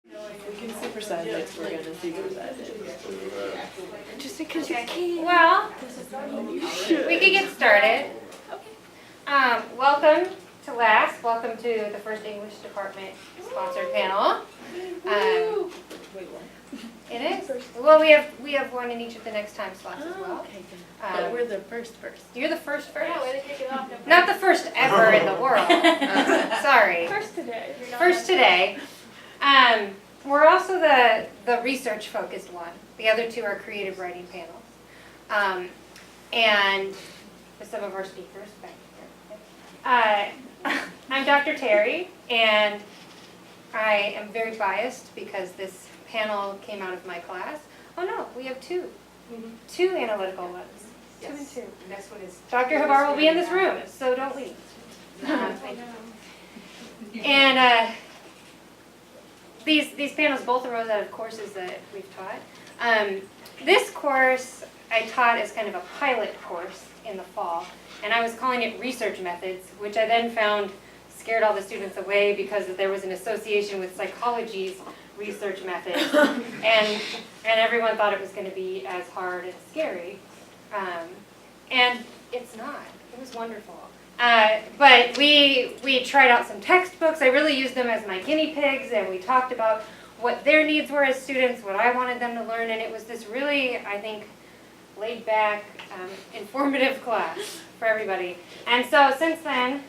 We can supersize it, we're gonna supersize it. Just because you can. Well, we could get started. Welcome to LAS. Welcome to the first English department sponsored panel. Wait, what? It is. Well, we have one in each of the next time slots as well. Okay, good. But we're the first. You're the first. Yeah, way to kick it off. Not the first ever in the world. Sorry. First today. First today. We're also the research focused one. The other two are creative writing panels. And with some of our speakers back here. I'm Dr. Terry, and I am very biased because this panel came out of my class. Oh no, we have two. Two analytical ones. Yes. 2 and 2. Next one is Dr. Habar will be in this room, so don't leave. And these panels both arose out of courses that we've taught. This course I taught as kind of a pilot course in the fall, and I was calling it Research Methods, which I then found scared all the students away because there was an association with psychology's research methods, and everyone thought it was going to be as hard and scary, and it's not. It was wonderful. But we tried out some textbooks. I really used them as my guinea pigs, and we talked about what their needs were as students, what I wanted them to learn, and it was this really, I think, laid back, informative class for everybody. And so since then,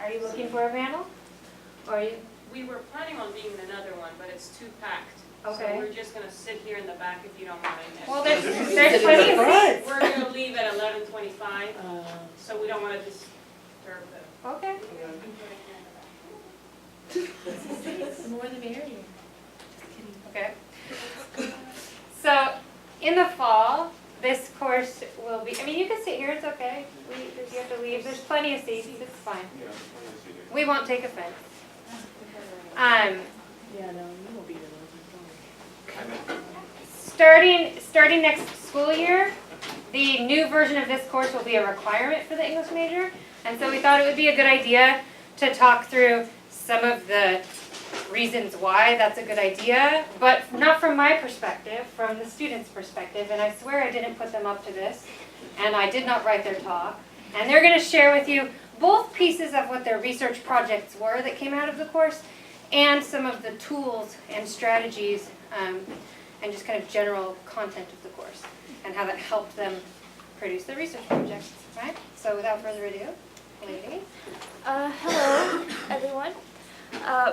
are you looking for a panel? Or are you? We were planning on being another one, but it's too packed. Okay. So we're just going to sit here in the back if you don't mind. Well, there's plenty of seats. We're going to leave at 11:25, so we don't want to disturb them. Okay. The more the merrier. Okay. So, in the fall, this course will be, I mean, you can sit here, it's okay. If you have to leave, there's plenty of seats, it's fine. We won't take offense. Yeah, no, you won't be the one. Starting next school year, the new version of this course will be a requirement for the English major. And so we thought it would be a good idea to talk through some of the reasons why that's a good idea, but not from my perspective, from the students' perspective. And I swear I didn't put them up to this, and I did not write their talk. And they're going to share with you both pieces of what their research projects were that came out of the course, and some of the tools and strategies and just kind of general content of the course and how that helped them produce the research projects, right? So without further ado, ladies. Hello, everyone.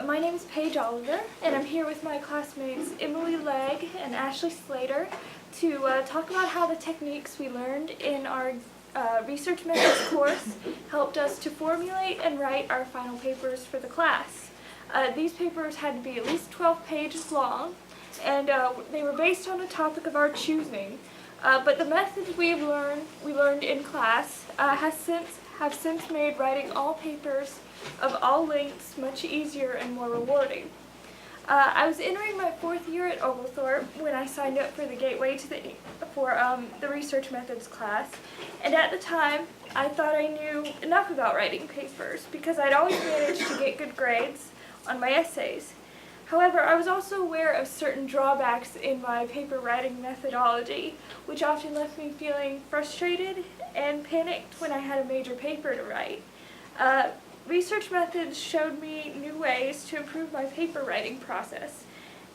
My name is Paige Oliver, and I'm here with my classmates Emily Legg and Ashley Slater to talk about how the techniques we learned in our research methods course helped us to formulate and write our final papers for the class. These papers had to be at least 12 pages long, and they were based on a topic of our choosing. But the methods we learned in class have since made writing all papers of all lengths much easier and more rewarding. I was entering my 4th year at Oglethorpe when I signed up for the Gateway to the Research Methods class, and at the time I thought I knew enough about writing papers because I'd always managed to get good grades on my essays. However, I was also aware of certain drawbacks in my paper writing methodology, which often left me feeling frustrated and panicked when I had a major paper to write. Research methods showed me new ways to improve my paper writing process,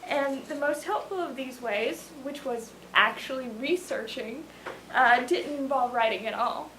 and the most helpful of these ways, which was actually researching, didn't involve writing at all.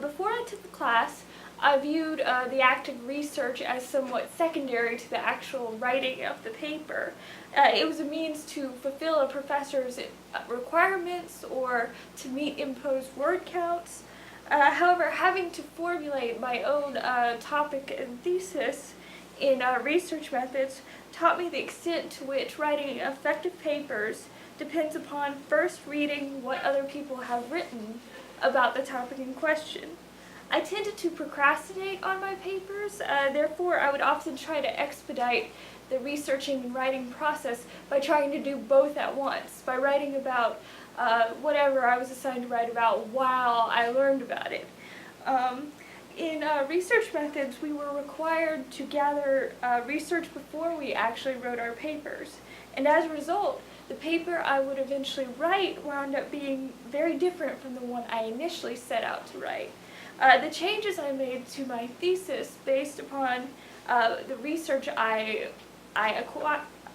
Before I took the class, I viewed the act of research as somewhat secondary to the actual writing of the paper. It was a means to fulfill a professor's requirements or to meet imposed word counts. However, having to formulate my own topic and thesis in research methods taught me the extent to which writing effective papers depends upon first reading what other people have written about the topic in question. I tended to procrastinate on my papers, therefore I would often try to expedite the researching and writing process by trying to do both at once, by writing about whatever I was assigned to write about while I learned about it. In research methods, we were required to gather research before we actually wrote our papers. And as a result, the paper I would eventually write wound up being very different from the one I initially set out to write. The changes I made to my thesis based upon the research I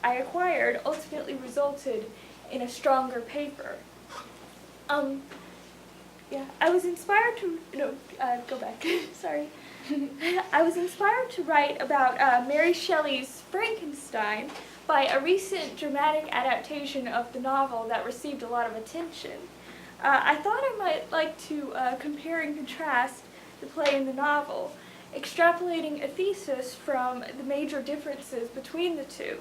acquired ultimately resulted in a stronger paper. I was inspired to, go back, sorry. I was inspired to write about Mary Shelley's Frankenstein by a recent dramatic adaptation of the novel that received a lot of attention. I thought I might like to compare and contrast the play and the novel, extrapolating a thesis from the major differences between the two.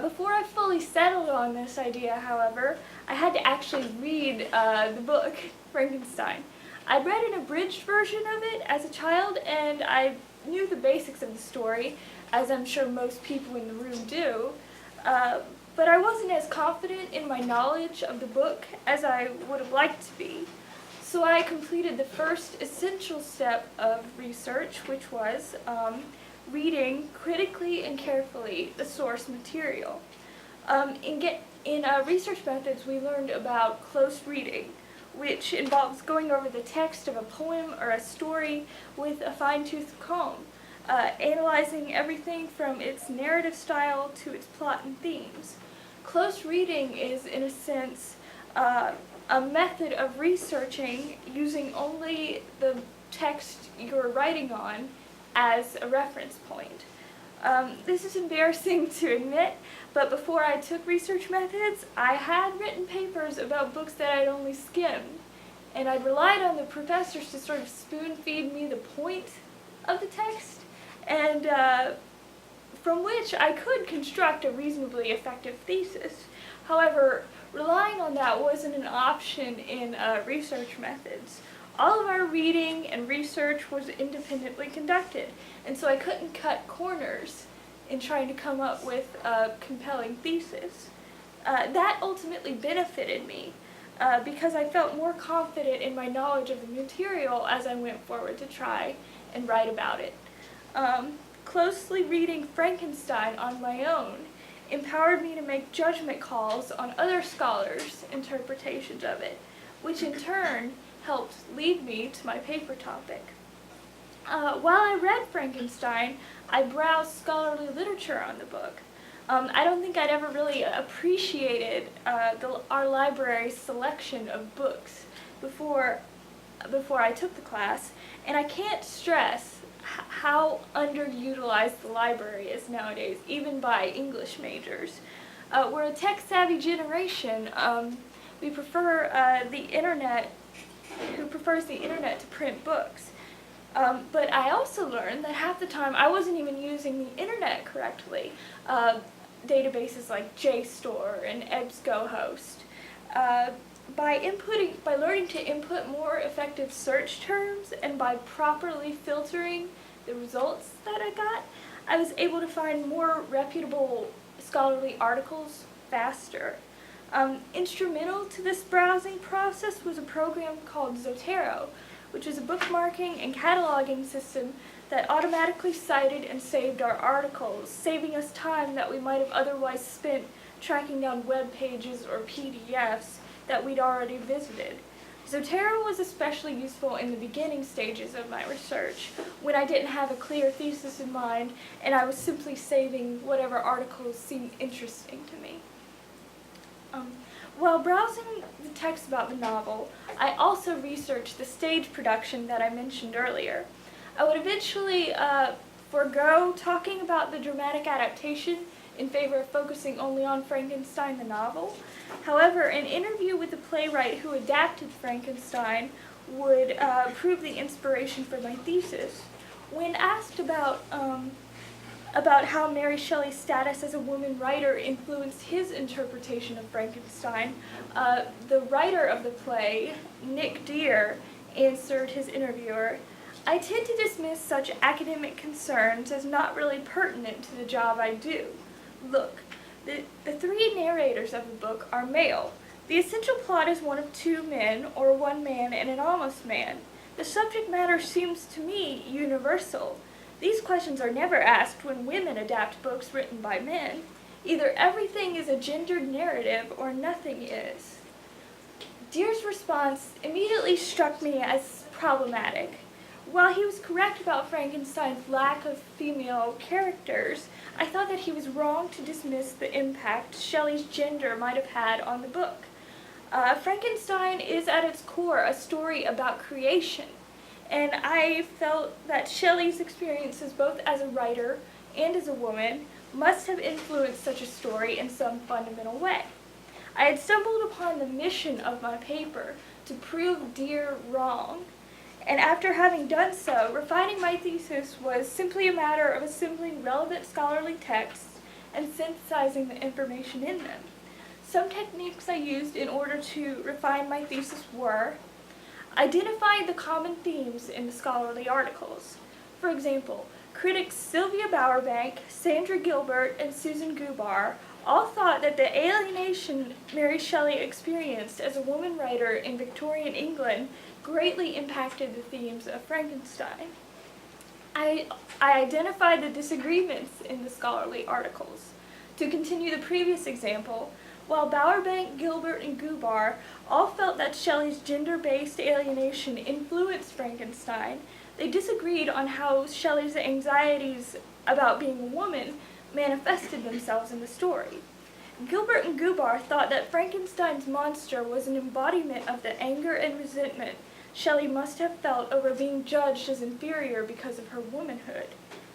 Before I fully settled on this idea, however, I had to actually read the book, Frankenstein. I'd read an abridged version of it as a child, and I knew the basics of the story, as I'm sure most people in the room do, but I wasn't as confident in my knowledge of the book as I would have liked to be. So I completed the first essential step of research, which was reading critically and carefully the source material. In research methods, we learned about close reading, which involves going over the text of a poem or a story with a fine-tooth comb, analyzing everything from its narrative style to its plot and themes. Close reading is, in a sense, a method of researching using only the text you're writing on as a reference point. This is embarrassing to admit, but before I took research methods, I had written papers about books that I'd only skimmed, and I'd relied on the professors to sort of spoon-feed me the point of the text, and from which I could construct a reasonably effective thesis. However, relying on that wasn't an option in research methods. All of our reading and research was independently conducted, and so I couldn't cut corners in trying to come up with a compelling thesis. That ultimately benefited me because I felt more confident in my knowledge of the material as I went forward to try and write about it. Closely reading Frankenstein on my own empowered me to make judgment calls on other scholars' interpretations of it, which in turn helped lead me to my paper topic. While I read Frankenstein, I browsed scholarly literature on the book. I don't think I'd ever really appreciated our library's selection of books before I took the class, and I can't stress how underutilized the library is nowadays, even by English majors. We're a tech-savvy generation. We prefer who prefers the internet to print books. But I also learned that half the time I wasn't even using the internet correctly. Databases like JSTOR and EBSCOhost. By learning to input more effective search terms and by properly filtering the results that I got, I was able to find more reputable scholarly articles faster. Instrumental to this browsing process was a program called Zotero, which is a bookmarking and cataloging system that automatically cited and saved our articles, saving us time that we might have otherwise spent tracking down web pages or PDFs that we'd already visited. Zotero was especially useful in the beginning stages of my research, when I didn't have a clear thesis in mind and I was simply saving whatever articles seemed interesting to me. While browsing the text about the novel, I also researched the stage production that I mentioned earlier. I would eventually forego talking about the dramatic adaptation in favor of focusing only on Frankenstein the novel. However, an interview with the playwright who adapted Frankenstein would prove the inspiration for my thesis. When asked about how Mary Shelley's status as a woman writer influenced his interpretation of Frankenstein, the writer of the play, Nick Deere, answered his interviewer, "I tend to dismiss such academic concerns as not really pertinent to the job I do. Look, the three narrators of the book are male. The essential plot is one of two men, or one man and an almost man. The subject matter seems to me universal. These questions are never asked when women adapt books written by men. Either everything is a gendered narrative or nothing is. Deer's response immediately struck me as problematic. While he was correct about Frankenstein's lack of female characters, I thought that he was wrong to dismiss the impact Shelley's gender might have had on the book. Frankenstein is at its core a story about creation, and I felt that Shelley's experiences both as a writer and as a woman must have influenced such a story in some fundamental way. I had stumbled upon the mission of my paper to prove Deer wrong, and after having done so, refining my thesis was simply a matter of assembling relevant scholarly texts and synthesizing the information in them. Some techniques I used in order to refine my thesis were: identify the common themes in the scholarly articles. For example, critics Sylvia Bowerbank, Sandra Gilbert, and Susan Gubar all thought that the alienation Mary Shelley experienced as a woman writer in Victorian England greatly impacted the themes of Frankenstein. I identified the disagreements in the scholarly articles. To continue the previous example, while Bowerbank, Gilbert, and Gubar all felt that Shelley's gender-based alienation influenced Frankenstein, they disagreed on how Shelley's anxieties about being a woman manifested themselves in the story. Gilbert and Gubar thought that Frankenstein's monster was an embodiment of the anger and resentment Shelley must have felt over being judged as inferior because of her womanhood.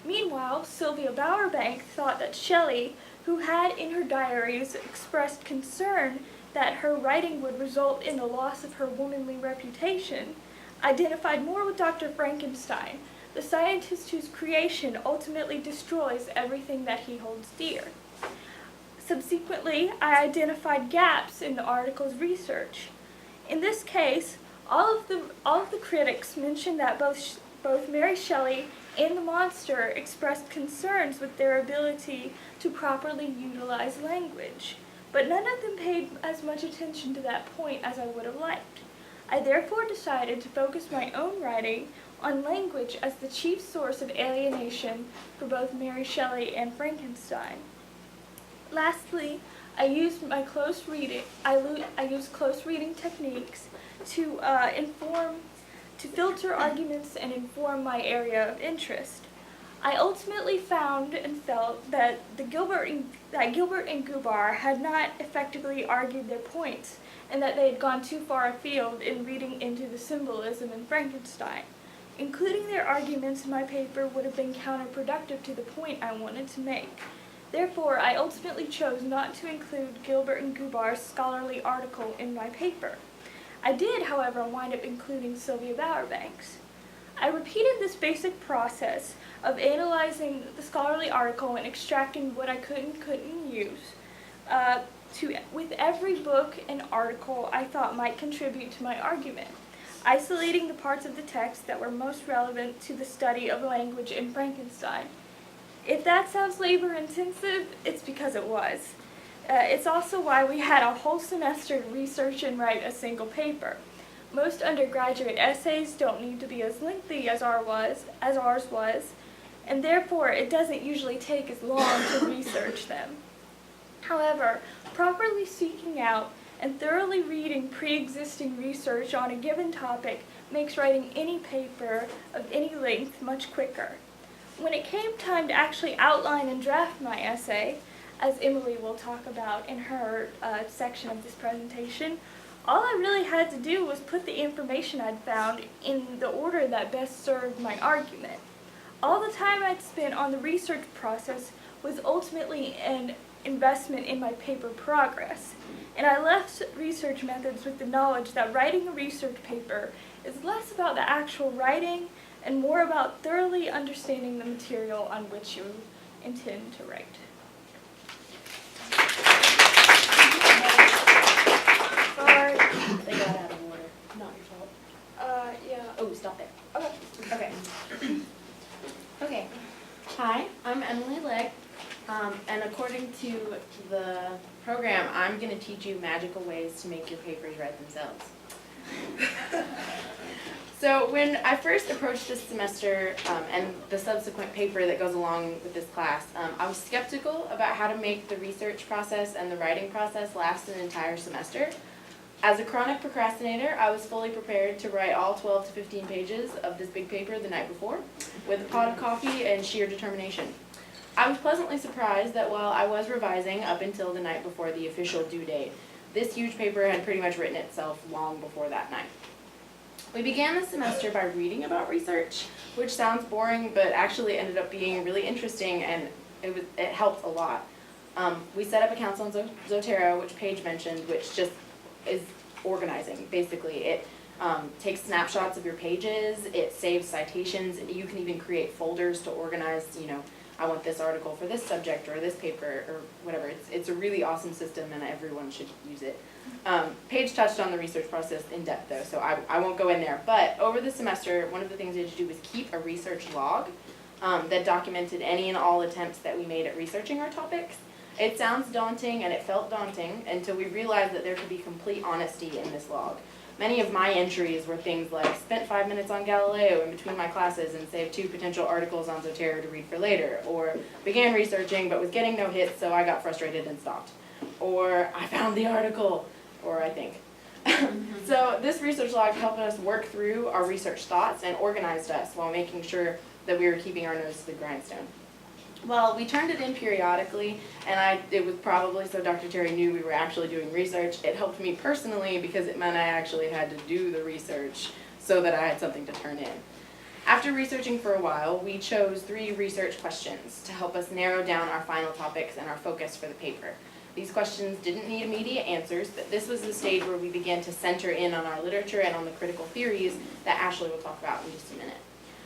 Meanwhile, Sylvia Bowerbank thought that Shelley, who had in her diaries expressed concern that her writing would result in the loss of her womanly reputation, identified more with Dr. Frankenstein, the scientist whose creation ultimately destroys everything that he holds dear. Subsequently, I identified gaps in the article's research. In this case, all of the critics mentioned that both Mary Shelley and the monster expressed concerns with their ability to properly utilize language, but none of them paid as much attention to that point as I would have liked. I therefore decided to focus my own writing on language as the chief source of alienation for both Mary Shelley and Frankenstein. Lastly, I used close reading techniques to filter arguments and inform my area of interest. I ultimately found and felt that Gilbert and Gubar had not effectively argued their points, and that they had gone too far afield in reading into the symbolism in Frankenstein. Including their arguments in my paper would have been counterproductive to the point I wanted to make. Therefore, I ultimately chose not to include Gilbert and Gubar's scholarly article in my paper. I did, however, wind up including Sylvia Bowerbank's. I repeated this basic process of analyzing the scholarly article and extracting what I could and couldn't use with every book and article I thought might contribute to my argument, isolating the parts of the text that were most relevant to the study of language in Frankenstein. If that sounds labor-intensive, it's because it was. It's also why we had a whole semester to research and write a single paper. Most undergraduate essays don't need to be as lengthy as ours was, and therefore it doesn't usually take as long to research them. However, properly seeking out and thoroughly reading pre-existing research on a given topic makes writing any paper of any length much quicker. When it came time to actually outline and draft my essay, as Emily will talk about in her section of this presentation, all I really had to do was put the information I'd found in the order that best served my argument. All the time I'd spent on the research process was ultimately an investment in my paper progress, and I left research methods with the knowledge that writing a research paper is less about the actual writing and more about thoroughly understanding the material on which you intend to write. Sorry. They got out of order. Not your fault. Yeah. Oh, stop there. Okay. Okay. Okay. Hi, I'm Emily Legg, and according to the program, I'm going to teach you magical ways to make your papers write themselves. So when I first approached this semester and the subsequent paper that goes along with this class, I was skeptical about how to make the research process and the writing process last an entire semester. As a chronic procrastinator, I was fully prepared to write all 12 to 15 pages of this big paper the night before with a pot of coffee and sheer determination. I was pleasantly surprised that while I was revising up until the night before the official due date, this huge paper had pretty much written itself long before that night. We began the semester by reading about research, which sounds boring, but actually ended up being really interesting, and it helped a lot. We set up accounts on Zotero, which Paige mentioned, which just is organizing, basically. It takes snapshots of your pages, it saves citations, you can even create folders to organize, I want this article for this subject or this paper or whatever. It's a really awesome system and everyone should use it. Paige touched on the research process in depth though, so I won't go in there. But over the semester, one of the things we had to do was keep a research log that documented any and all attempts that we made at researching our topics. It sounds daunting and it felt daunting until we realized that there could be complete honesty in this log. Many of my entries were things like, spent 5 minutes on Galileo in between my classes and saved 2 potential articles on Zotero to read for later, or began researching but was getting no hits so I got frustrated and stopped, or I found the article, or I think. So this research log helped us work through our research thoughts and organized us while making sure that we were keeping our nose to the grindstone. Well, we turned it in periodically, and it was probably so Dr. Terry knew we were actually doing research. It helped me personally because it meant I actually had to do the research so that I had something to turn in. After researching for a while, we chose 3 research questions to help us narrow down our final topics and our focus for the paper. These questions didn't need immediate answers, but this was the stage where we began to center in on our literature and on the critical theories that Ashley will talk about in just a minute.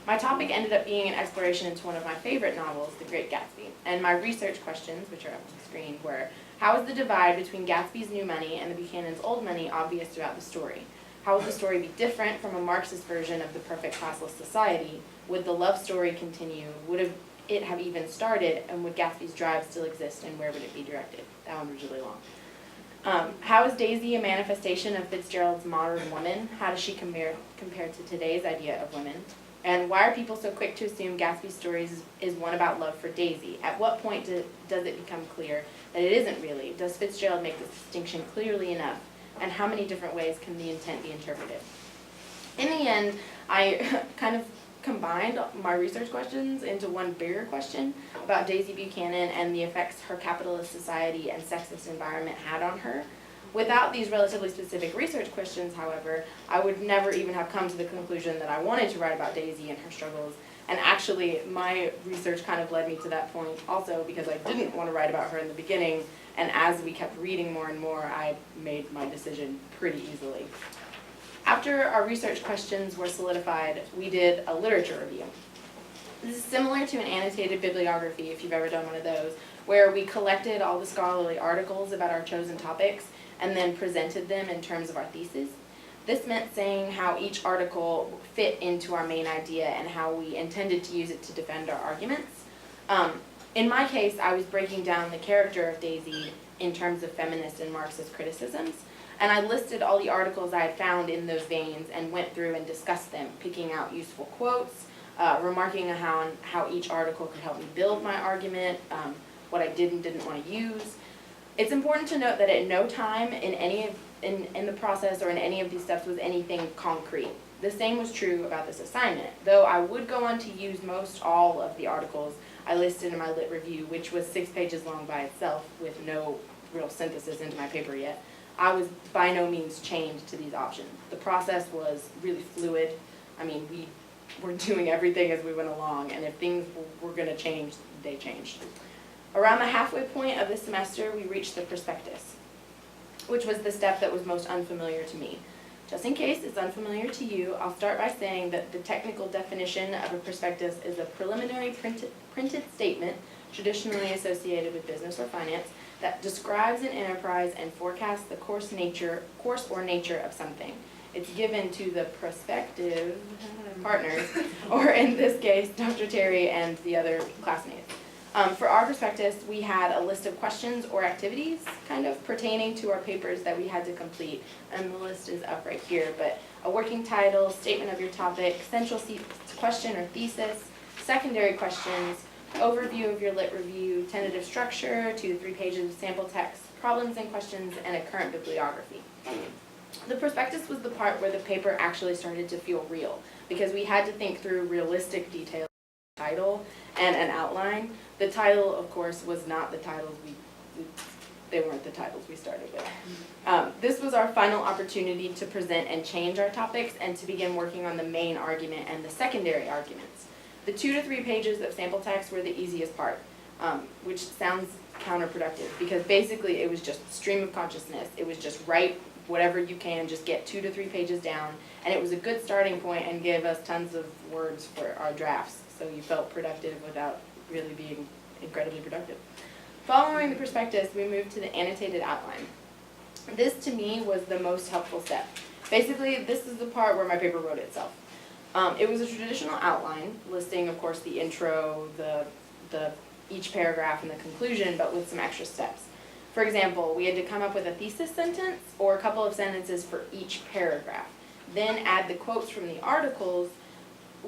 My topic ended up being an exploration into one of my favorite novels, The Great Gatsby, and my research questions, which are up on the screen, were: how is the divide between Gatsby's new money and the Buchanan's old money obvious throughout the story? How would the story be different from a Marxist version of the perfect classless society? Would the love story continue? Would it have even started? And would Gatsby's drive still exist, and where would it be directed? That one was really long. How is Daisy a manifestation of Fitzgerald's modern woman? How does she compare to today's idea of women? And why are people so quick to assume Gatsby's stories is one about love for Daisy? At what point does it become clear that it isn't really? Does Fitzgerald make this distinction clearly enough? And how many different ways can the intent be interpreted? In the end, I kind of combined my research questions into one bigger question about Daisy Buchanan and the effects her capitalist society and sexist environment had on her. Without these relatively specific research questions, however, I would never even have come to the conclusion that I wanted to write about Daisy and her struggles. And actually, my research kind of led me to that point also because I didn't want to write about her in the beginning, and as we kept reading more and more, I made my decision pretty easily. After our research questions were solidified, we did a literature review. This is similar to an annotated bibliography, if you've ever done one of those, where we collected all the scholarly articles about our chosen topics and then presented them in terms of our thesis. This meant saying how each article fit into our main idea and how we intended to use it to defend our arguments. In my case, I was breaking down the character of Daisy in terms of feminist and Marxist criticisms, and I listed all the articles I had found in those veins and went through and discussed them, picking out useful quotes, remarking on how each article could help me build my argument, what I did and didn't want to use. It's important to note that at no time in the process or in any of these steps was anything concrete. The same was true about this assignment. Though I would go on to use most all of the articles I listed in my lit review, which was 6 pages long by itself with no real synthesis into my paper yet, I was by no means chained to these options. The process was really fluid. I mean, we were doing everything as we went along, and if things were going to change, they changed. Around the halfway point of the semester, we reached the prospectus, which was the step that was most unfamiliar to me. Just in case it's unfamiliar to you, I'll start by saying that the technical definition of a prospectus is a preliminary printed statement, traditionally associated with business or finance, that describes an enterprise and forecasts the course or nature of something. It's given to the prospective partners, or in this case, Dr. Terry and the other classmates. For our prospectus, we had a list of questions or activities kind of pertaining to our papers that we had to complete. And the list is up right here, but a working title, statement of your topic, central question or thesis, secondary questions, overview of your lit review, tentative structure, 2 to 3 pages of sample text, problems and questions, and a current bibliography. The prospectus was the part where the paper actually started to feel real, because we had to think through realistic details, title and an outline. The title, of course, was not the titles they weren't the titles we started with. This was our final opportunity to present and change our topics and to begin working on the main argument and the secondary arguments. The 2 to 3 pages of sample text were the easiest part, which sounds counterproductive, because basically it was just stream of consciousness. It was just write whatever you can, just get 2 to 3 pages down, and it was a good starting point and gave us tons of words for our drafts, so you felt productive without really being incredibly productive. Following the prospectus, we moved to the annotated outline. This, to me, was the most helpful step. Basically, this is the part where my paper wrote itself. It was a traditional outline, listing, of course, the intro, each paragraph, and the conclusion, but with some extra steps. For example, we had to come up with a thesis sentence or a couple of sentences for each paragraph. Then add the quotes from the articles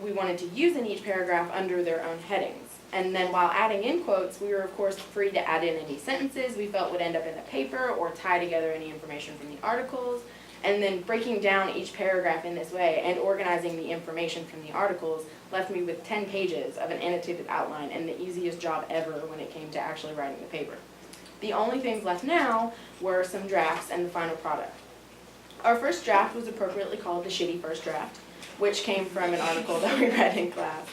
we wanted to use in each paragraph under their own headings. And then while adding in quotes, we were of course free to add in any sentences we felt would end up in the paper or tie together any information from the articles. And then breaking down each paragraph in this way and organizing the information from the articles left me with 10 pages of an annotated outline and the easiest job ever when it came to actually writing the paper. The only things left now were some drafts and the final product. Our first draft was appropriately called the shitty first draft, which came from an article that we read in class.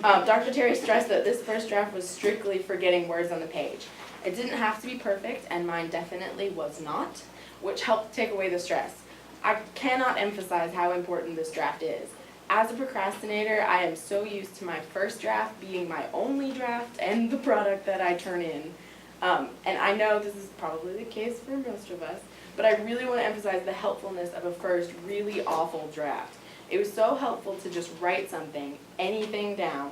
Dr. Terry stressed that this first draft was strictly for getting words on the page. It didn't have to be perfect, and mine definitely was not, which helped take away the stress. I cannot emphasize how important this draft is. As a procrastinator, I am so used to my first draft being my only draft and the product that I turn in. And I know this is probably the case for most of us, but I really want to emphasize the helpfulness of a first really awful draft. It was so helpful to just write something, anything down,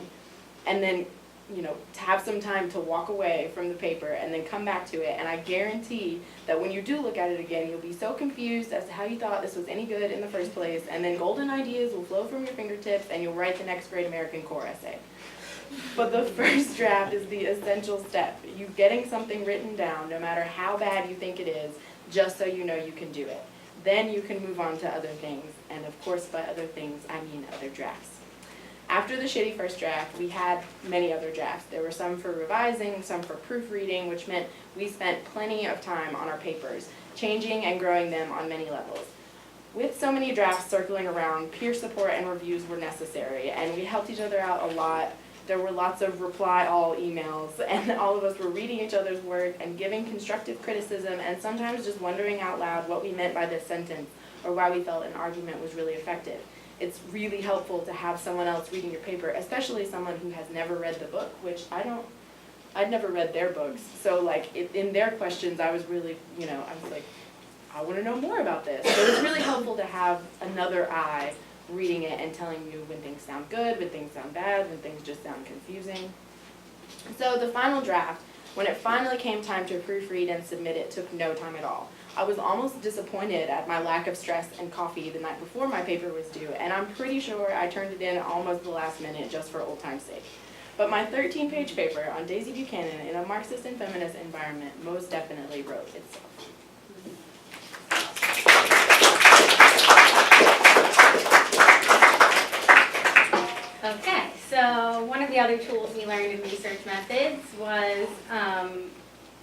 and then, to have some time to walk away from the paper and then come back to it. And I guarantee that when you do look at it again, you'll be so confused as to how you thought this was any good in the first place, and then golden ideas will flow from your fingertips and you'll write the next great American core essay. But the first draft is the essential step. You getting something written down, no matter how bad you think it is, just so you know you can do it. Then you can move on to other things, and of course by other things I mean other drafts. After the shitty first draft, we had many other drafts. There were some for revising, some for proofreading, which meant we spent plenty of time on our papers, changing and growing them on many levels. With so many drafts circling around, peer support and reviews were necessary, and we helped each other out a lot. There were lots of reply all emails, and all of us were reading each other's work and giving constructive criticism, and sometimes just wondering out loud what we meant by this sentence or why we felt an argument was really effective. It's really helpful to have someone else reading your paper, especially someone who has never read the book, which I'd never read their books. So in their questions, I was really, I was like, I want to know more about this. So it's really helpful to have another eye reading it and telling you when things sound good, when things sound bad, when things just sound confusing. So the final draft, when it finally came time to proofread and submit it, took no time at all. I was almost disappointed at my lack of stress and coffee the night before my paper was due, and I'm pretty sure I turned it in almost the last minute just for old time's sake. But my 13-page paper on Daisy Buchanan in a Marxist and feminist environment most definitely wrote itself. Okay, so one of the other tools we learned in research methods was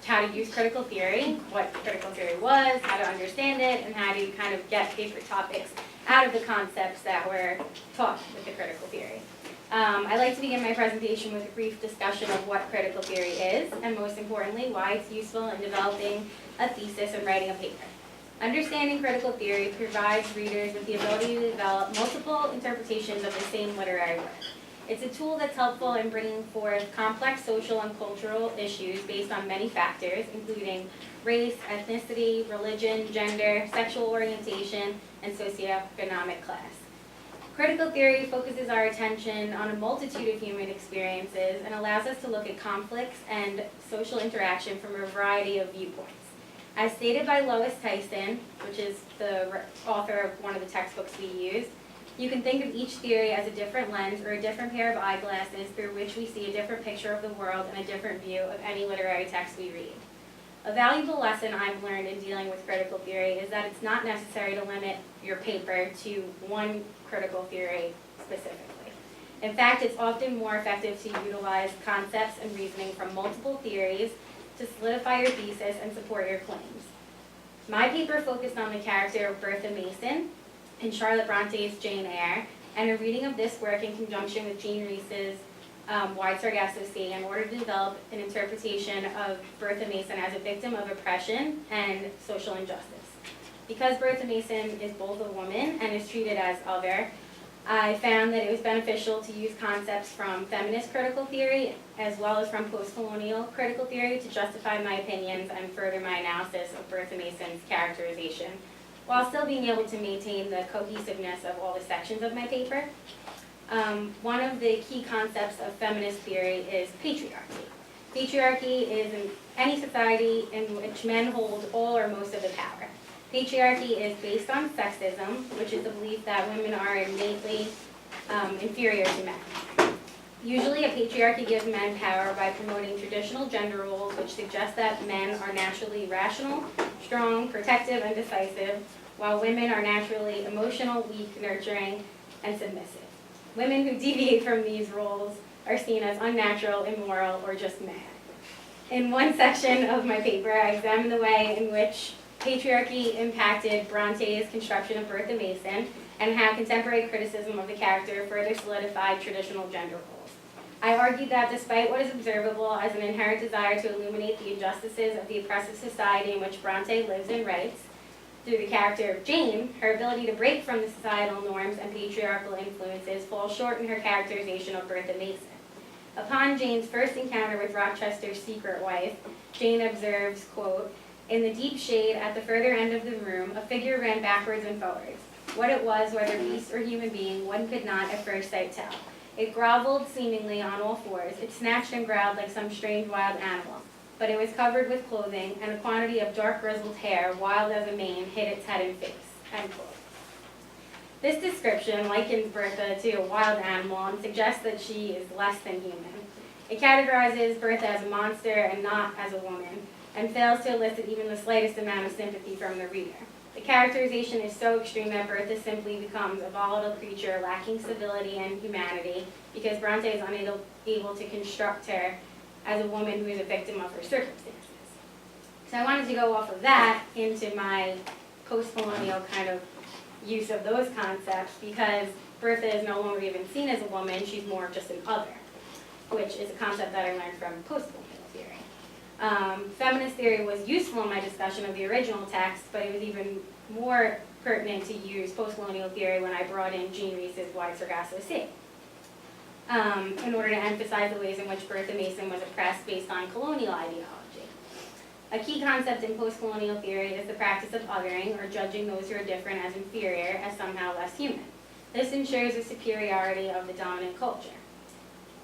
how to use critical theory, what critical theory was, how to understand it, and how to kind of get paper topics out of the concepts that were taught with the critical theory. I'd like to begin my presentation with a brief discussion of what critical theory is, and most importantly, why it's useful in developing a thesis and writing a paper. Understanding critical theory provides readers with the ability to develop multiple interpretations of the same literary work. It's a tool that's helpful in bringing forth complex social and cultural issues based on many factors, including race, ethnicity, religion, gender, sexual orientation, and socioeconomic class. Critical theory focuses our attention on a multitude of human experiences and allows us to look at conflicts and social interaction from a variety of viewpoints. As stated by Lois Tyson, which is the author of one of the textbooks we use, you can think of each theory as a different lens or a different pair of eyeglasses through which we see a different picture of the world and a different view of any literary text we read. A valuable lesson I've learned in dealing with critical theory is that it's not necessary to limit your paper to one critical theory specifically. In fact, it's often more effective to utilize concepts and reasoning from multiple theories to solidify your thesis and support your claims. My paper focused on the character of Bertha Mason in Charlotte Bronte's Jane Eyre, and a reading of this work in conjunction with Jean Rhys's Wide Sargasso Sea in order to develop an interpretation of Bertha Mason as a victim of oppression and social injustice. Because Bertha Mason is both a woman and is treated as other, I found that it was beneficial to use concepts from feminist critical theory as well as from post-colonial critical theory to justify my opinions and further my analysis of Bertha Mason's characterization, while still being able to maintain the cohesiveness of all the sections of my paper. One of the key concepts of feminist theory is patriarchy. Patriarchy is in any society in which men hold all or most of the power. Patriarchy is based on sexism, which is the belief that women are innately inferior to men. Usually a patriarchy gives men power by promoting traditional gender roles, which suggest that men are naturally rational, strong, protective, and decisive, while women are naturally emotional, weak, nurturing, and submissive. Women who deviate from these roles are seen as unnatural, immoral, or just mad. In one section of my paper, I examine the way in which patriarchy impacted Bronte's construction of Bertha Mason and how contemporary criticism of the character further solidified traditional gender roles. I argued that despite what is observable as an inherent desire to illuminate the injustices of the oppressive society in which Bronte lives and writes, through the character of Jane, her ability to break from the societal norms and patriarchal influences falls short in her characterization of Bertha Mason. Upon Jane's first encounter with Rochester's secret wife, Jane observes, quote, "In the deep shade at the further end of the room, a figure ran backwards and forwards. What it was, whether beast or human being, one could not at first sight tell. It groveled seemingly on all fours. It snatched and growled like some strange wild animal. But it was covered with clothing, and a quantity of dark grizzled hair, wild as a mane, hid its head and face." End quote. This description likens Bertha to a wild animal and suggests that she is less than human. It categorizes Bertha as a monster and not as a woman, and fails to elicit even the slightest amount of sympathy from the reader. The characterization is so extreme that Bertha simply becomes a volatile creature lacking civility and humanity because Bronte is unable to construct her as a woman who is a victim of her circumstances. So I wanted to go off of that into my post-colonial kind of use of those concepts because Bertha is no longer even seen as a woman, she's more of just an other, which is a concept that I learned from post-colonial theory. Feminist theory was useful in my discussion of the original text, but it was even more pertinent to use post-colonial theory when I brought in Jean Rhys's Wide Sargasso Sea, in order to emphasize the ways in which Bertha Mason was oppressed based on colonial ideology. A key concept in post-colonial theory is the practice of othering, or judging those who are different as inferior, as somehow less human. This ensures the superiority of the dominant culture.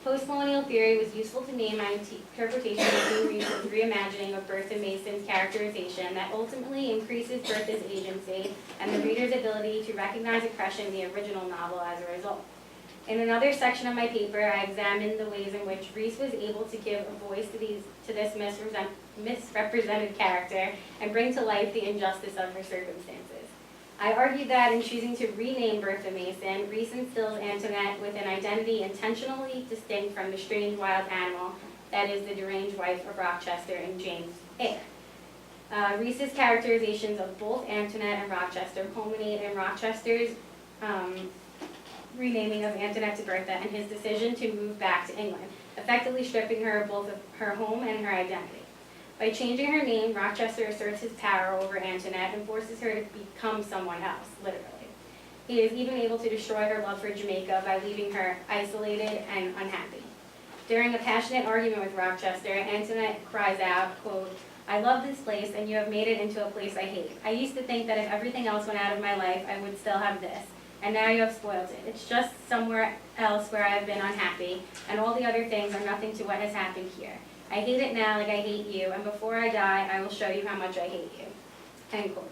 Post-colonial theory was useful to me in my interpretation of Jean Rhys's reimagining of Bertha Mason's characterization that ultimately increases Bertha's agency and the reader's ability to recognize oppression in the original novel as a result. In another section of my paper, I examined the ways in which Rhys was able to give a voice to this misrepresented character and bring to life the injustice of her circumstances. I argued that in choosing to rename Bertha Mason, Rhys instills Antoinette with an identity intentionally distinct from the strange wild animal that is the deranged wife of Rochester in Jane Eyre. Rhys's characterizations of both Antoinette and Rochester culminate in Rochester's renaming of Antoinette to Bertha and his decision to move back to England, effectively stripping her of both of her home and her identity. By changing her name, Rochester asserts his power over Antoinette and forces her to become someone else, literally. He is even able to destroy her love for Jamaica by leaving her isolated and unhappy. During a passionate argument with Rochester, Antoinette cries out, quote, "I love this place and you have made it into a place I hate. I used to think that if everything else went out of my life, I would still have this. and now you have spoiled it. It's just somewhere else where I've been unhappy, and all the other things are nothing to what has happened here. I hate it now like I hate you, and before I die, I will show you how much I hate you." End quote.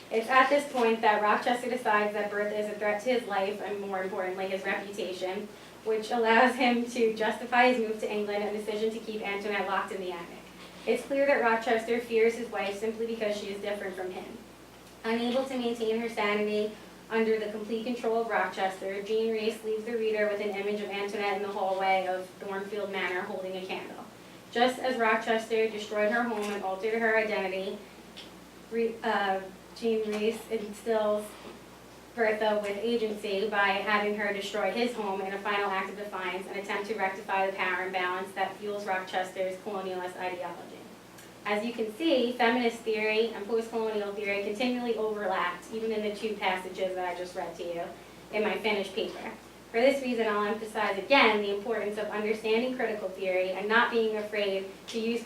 It's at this point that Rochester decides that Bertha is a threat to his life, and more importantly, his reputation, which allows him to justify his move to England and decision to keep Antoinette locked in the attic. It's clear that Rochester fears his wife simply because she is different from him. Unable to maintain her sanity under the complete control of Rochester, Jean Reese leaves the reader with an image of Antoinette in the hallway of Thornfield Manor holding a candle. Just as Rochester destroyed her home and altered her identity, Jean Reese instills Bertha with agency by having her destroy his home in a final act of defiance and attempt to rectify the power imbalance that fuels Rochester's colonialist ideology. As you can see, feminist theory and post-colonial theory continually overlapped, even in the two passages that I just read to you in my finished paper. For this reason, I'll emphasize again the importance of understanding critical theory and not being afraid to use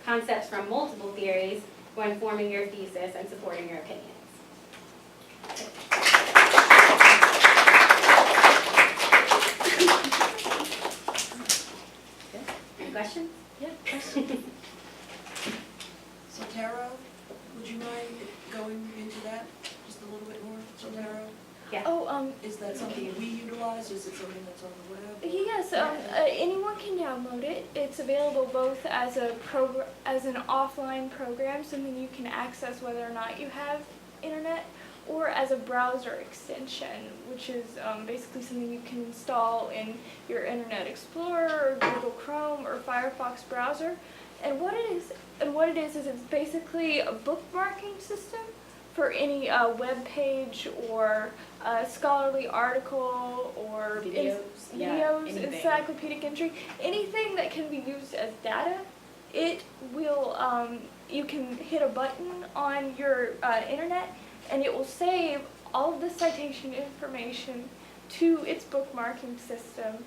concepts from multiple theories when forming your thesis and supporting your opinions. Any questions? Yeah, question. Zotero, would you mind going into that just a little bit more? Zotero, Oh, is that something we utilize? Is it something that's on the web? yes, anyone can download it. It's available both as an offline program, something you can access whether or not you have internet, or as a browser extension, which is basically something you can install in your Internet Explorer, or Google Chrome, or Firefox browser. And what it is it's basically a bookmarking system for any web page or scholarly article or videos, anything. encyclopedic entry, anything that can be used as data. It will, you can hit a button on your internet and it will save all of the citation information to its bookmarking system.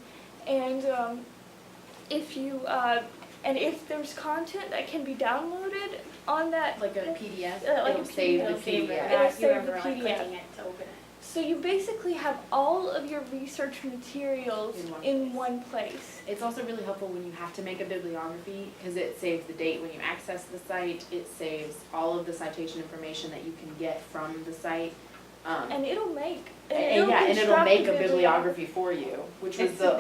And if there's content that can be downloaded on that, Like a PDF, like it'll a save the It'll save it, PDF. It'll if you save ever the like PDF. clicking it to open it. so you basically have all of your research materials In one in one place. It's also really helpful when you have to make a bibliography because it saves the date when you access the site. It saves all of the citation information that you can get from the site. And it'll make And it'll construct make a bibliography for you, which was that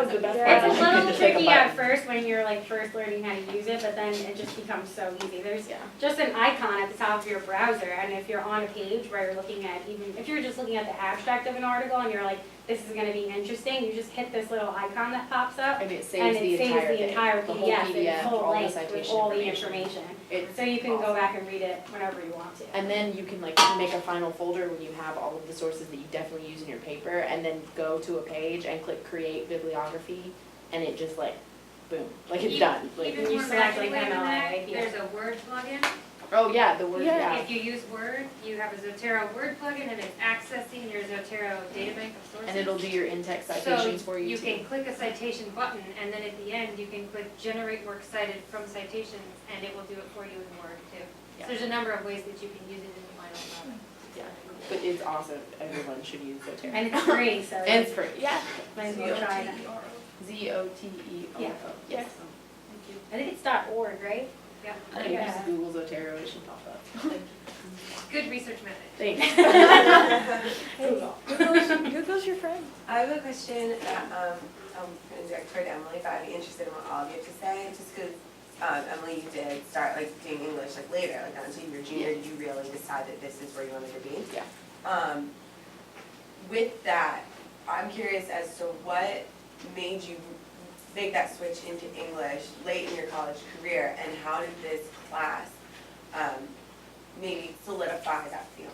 was the best Yeah. part. It's is a you could little just click a tricky at button. first when you're like first learning how to use it, but then it just becomes so easy. There's Yeah. just an icon at the top of your browser, and if you're on a page where you're looking at if you're just looking at the abstract of an article and you're like, this is going to be interesting, you just hit this little icon that pops up, And it and saves it the saves entire the thing, entire the whole PDF, PDF, and full all the length with citation all the information. information. It's So you can go awesome. back and read it whenever you want to. And then you can like make a final folder when you have all of the sources that you definitely use in your paper, and then go to a page and click create bibliography, and it just like, boom, like it's done. Like, Even you more select, magic like, way than MLA, that, yeah. there's a Word plugin. oh yeah, the word, Yeah. yeah. If you use Word, you have a Zotero Word plugin and it's accessing your Zotero databank of sources. And it'll do your in-text citations for you So too. you can click a citation button and then at the end you can click generate works cited from citations and it will do it for you in Word too. Yeah. So there's a number of ways that you can use it in the final product. Yeah, but it's awesome. Everyone should use Zotero. And it's free, so And it's free. Yeah. might as well try that. ZOTERO. Yeah. Yes. I think it's .org, right? Yeah, I think Yeah. just Google Zotero, it should pop up. good research method. Thanks. Hey, Google's your friend. I have a question that I'm going to direct toward Emily, but I'd be interested in what all of you have to say. Just because Emily, you did start like doing English like later, like not until you were junior, did you really decide that this is where you wanted to be? Yeah. With that, I'm curious as to what made you make that switch into English late in your college career, and how did this class maybe solidify that feeling?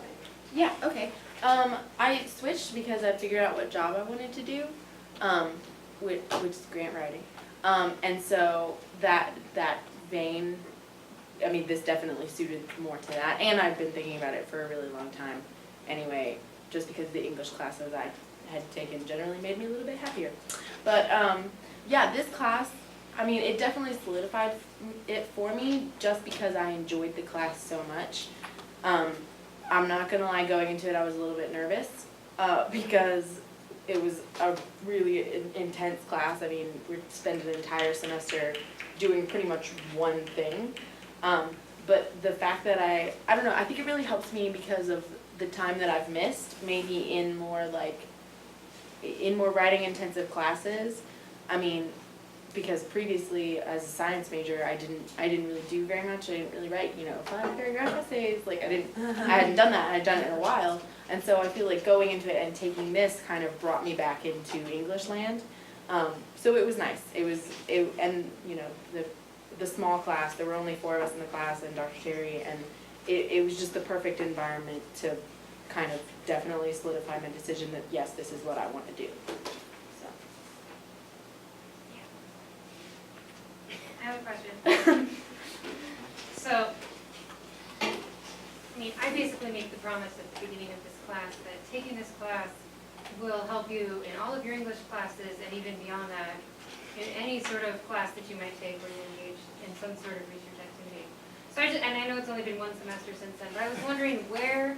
Yeah, okay. I switched because I figured out what job I wanted to do, which is grant writing. And so that vein, I mean, this definitely suited more to that. And I've been thinking about it for a really long time anyway, just because the English classes I had taken generally made me a little bit happier. But yeah, this class, I mean, it definitely solidified it for me just because I enjoyed the class so much. I'm not gonna lie, going into it I was a little bit nervous because it was a really intense class. I mean, we spent an entire semester doing pretty much one thing. But the fact that I don't know, I think it really helps me because of the time that I've missed, maybe in more writing intensive classes. I mean, because previously as a science major, I didn't really do very much. I didn't really write, 5-paragraph essays. Like I hadn't done that. I had done it in a while. And so I feel like going into it and taking this kind of brought me back into English land. So it was nice. And the small class, there were only 4 of us in the class and Dr. Terry, and it was just the perfect environment to kind of definitely solidify my decision that yes, this is what I want to do. So. I have a question. So, I basically make the promise at the beginning of this class that taking this class will help you in all of your English classes and even beyond that, in any sort of class that you might take where you're engaged in some sort of research activity. So and I know it's only been 1 semester since then, but I was wondering where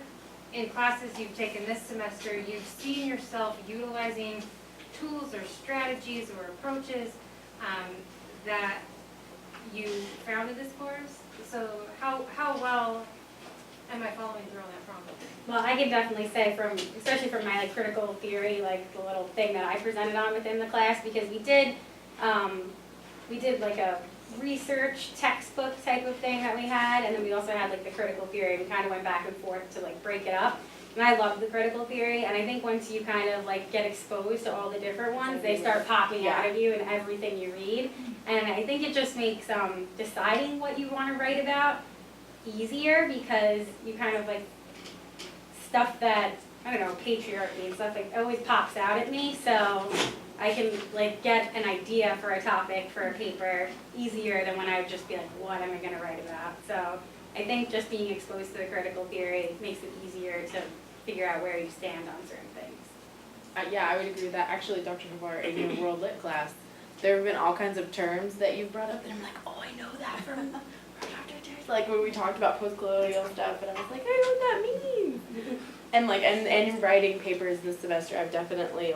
in classes you've taken this semester you've seen yourself utilizing tools or strategies or approaches that you found in this course. So how well am I following through on that problem? Well, I can definitely say especially from my critical theory, the little thing that I presented on within the class, because we did like a research textbook type of thing that we had, and then we also had the critical theory. We kind of went back and forth to break it up. And I love the critical theory, and I think once you kind of get exposed to all the different ones, they start popping out of you in everything you read. And I think it just makes deciding what you want to write about easier, because you kind of stuff that, I don't know, patriarchy and stuff always pops out at me, so I can get an idea for a topic for a paper easier than when I would just be what am I going to write about? So I think just being exposed to the critical theory makes it easier to figure out where you stand on certain things. Yeah, I would agree with that. Actually, Dr. Navarre, in your World Lit class, there have been all kinds of terms that you've brought up that I'm oh, I know that from Dr. Terry. When we talked about post-colonial stuff, and I was I know what that means. And and in writing papers this semester, I've definitely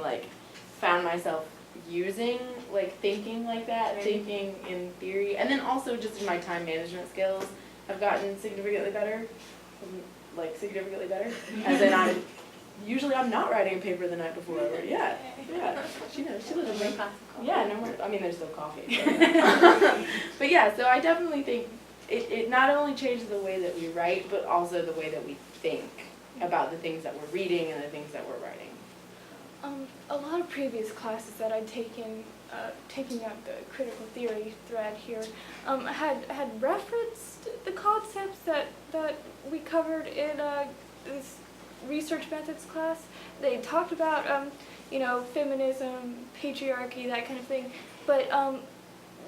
found myself using thinking like that, Right. thinking in theory, and then also just in my time management skills, I've gotten significantly better. Significantly better, as in I'm not writing a paper the night before. Yeah, she knows, she lives with me. Yeah, no more, there's still coffee. But yeah, so I definitely think it not only changes the way that we write, but also the way that we think about the things that we're reading and the things that we're writing. A lot of previous classes that I'd taken, taking up the critical theory thread here, had referenced the concepts that we covered in this research methods class. They talked about, feminism, patriarchy, that kind of thing. But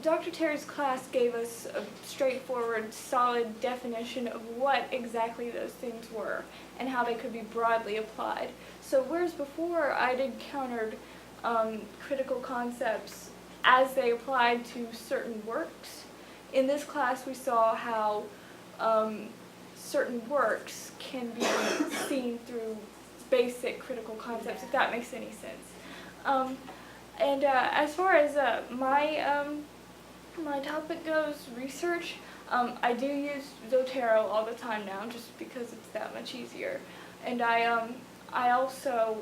Dr. Terry's class gave us a straightforward, solid definition of what exactly those things were and how they could be broadly applied. So whereas before I'd encountered critical concepts as they applied to certain works, in this class we saw how certain works can be seen through basic critical concepts, if that makes any sense. And as far as my topic goes, research, I do use Zotero all the time now, just because it's that much easier. And I also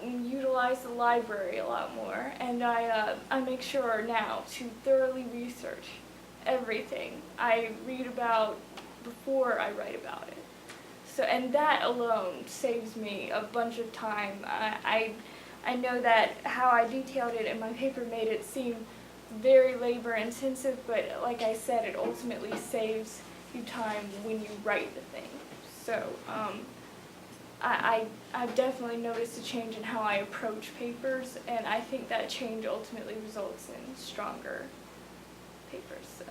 utilize the library a lot more, and I make sure now to thoroughly research everything I read about before I write about it. So, and that alone saves me a bunch of time. I know that how I detailed it in my paper made it seem very labor intensive, but like I said, it ultimately saves you time when you write the thing. So I've definitely noticed a change in how I approach papers, and I think that change ultimately results in stronger papers. So.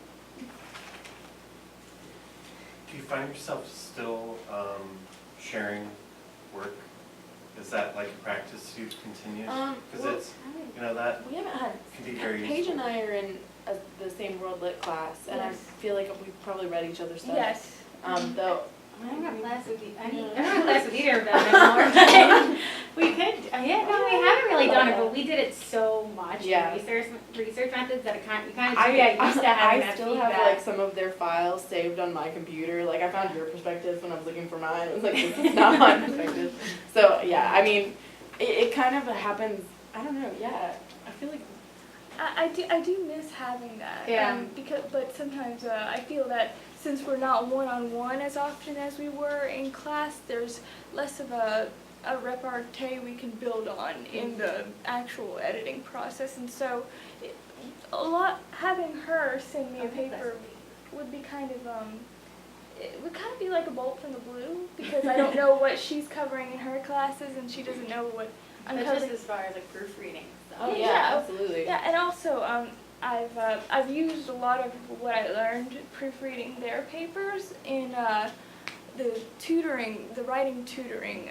Do you find yourself still sharing work? Is that a practice you've continued? Because well, it's, that we haven't had, can be very Paige useful. and I are in the same World Lit class, and I Yes. feel like we've probably read each other's stuff. Yes. Though, I don't have class with I don't have class with either of them anymore, but we could, yeah, no, we haven't really done it, but we did it so much Yeah. in research methods that you kind of I do get used to having I that still feedback. have like some of their files saved on my computer. Like I found your perspectives when I was looking for mine. It was like, this is not my perspective. So yeah, I mean, it kind of happens. I don't know. Yeah, I feel like I do miss having that. Yeah. But sometimes I feel that since we're not one-on-one as often as we were in class, there's less of a repartee we can build on in the actual editing process, and so having her send me a paper would be kind of it would kind of be like a bolt from the blue, because I don't know what she's covering in her classes and she doesn't know what I'm But covering. just as far as like proofreading. oh Yeah. yeah, absolutely. Yeah, and also I've used a lot of what I learned proofreading their papers in the writing tutoring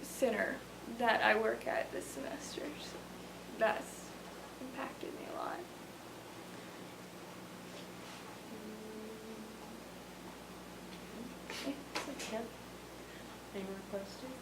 center that I work at this semester. So that's impacted me a lot. Yep. Any more questions?